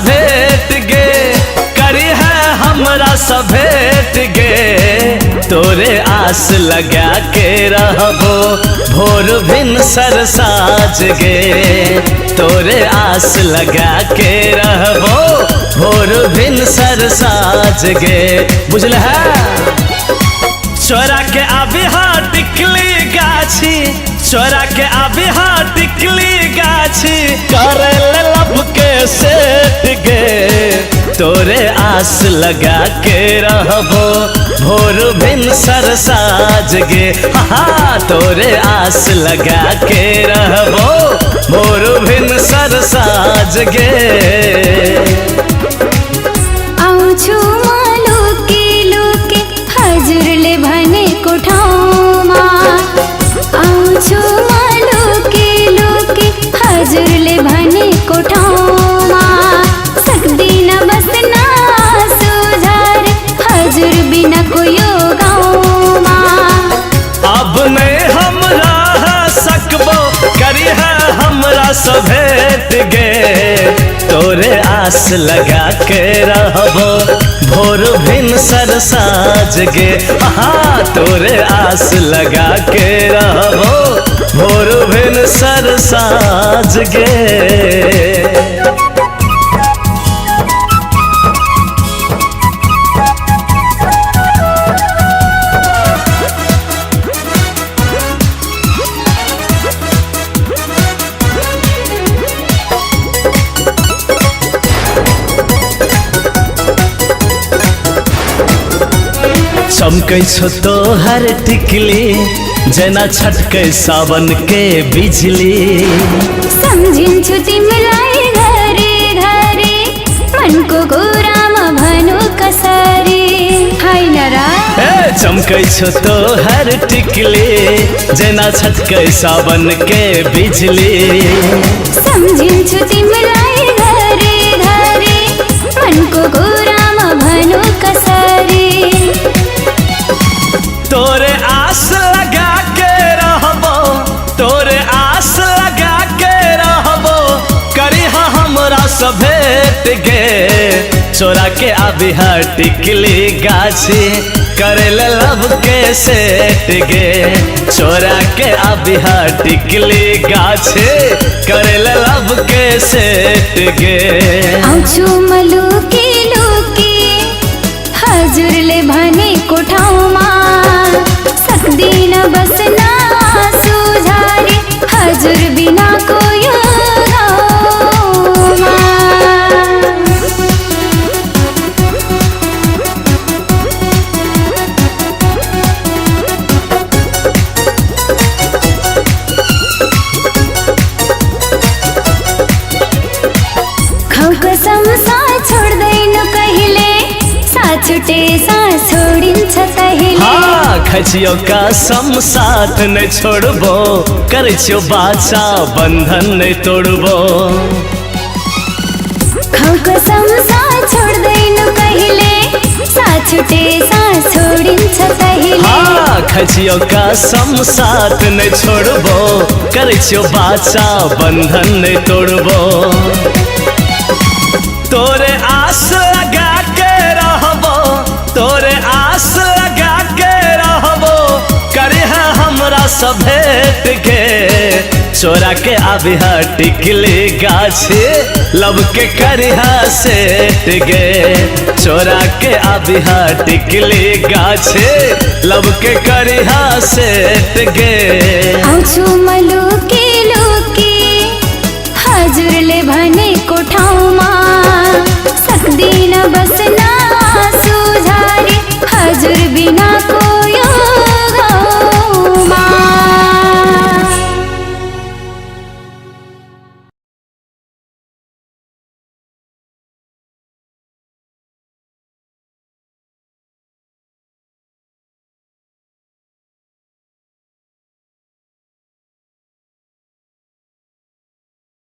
भेट गे करी है हमरा से भेट गे तोरे आस लगा के रहबो भोर भिन सर साज गे तोरे आस लगा के रहबो भोर भिन सर साज गे बुझल है। चोरा के आबी हाँ टिकली गाछी चोरा के आबी हाँ टिकली गाछी कर लब के सेट गे तोरे आस लगा के रहबो भोर भिन सर साज गे हाँ तोरे आस लगा के रहबो भोर भिन सर साज गे। हजुर ले भने कोठामा आउँछु लुके हजुर ले भने कोठामा सक्दिन बस्न सुझार हजुर बिना को यो गाउँमा अब नहीं हम रह सकबो करी है हमरा से भेट गे तोरे आस लगा के रहबो भोर भिन सर साज गे हाँ तोरे आस लगा के रहबो भोर भिन सर साज गे। चमकै छो तोहर टिकली जना छटकै सावन के बिजली सम्झिन्छु तिमीलाई घरे घरे मनको गोरामा भनु कसरी हैन र चमकै छो तोहर टिकली जना छटकै सावन के बिजली सम्झिन्छु तिमीलाई घरे घरे मनको गोरामा भनु कसरी तोरे आस लगा के रहबो तोरे आस लगा के रहबो करी हमरा से भेट गे चोरा के आबी हाँ टिकली गाछी करे लब के सेट गे चोरा के आबी हाँ टिकली गाछी करे लब के सेट गे। आउँछु लुके हजुर ले भने कोठामा सक्दिन बस्न सुझारे हजुर बिना को यो गाउँमा कसम साथ छोड्दैन कहिले साथ छुटे साथ छोडिन्छ तहिले हाँ खचियो कसम साथ नहीं छोड़बो करछियो बाचा बंधन नहीं तोड़बो कसम साथ छोड्दैन कहिले साथ छुटे साथ छोडिन्छ तहिले हाँ खचियो कसम साथ नहीं छोड़बो करछियो बाचा बंधन नहीं तोड़बो तोरे आस लगा के रहबो तोरे आस लगा के रहबो करे है हमरा से भेट गे चोरा के आबिहा टिकली गाछे लब के करिहा सेट गे। चोरा के आबिहा टिकली गाछे लब के करिहा सेट गे। आउँछु म लुकी हजुरले भनेको ठाउँमा सक्दिन बस्न आँसु झारी हजुर बिना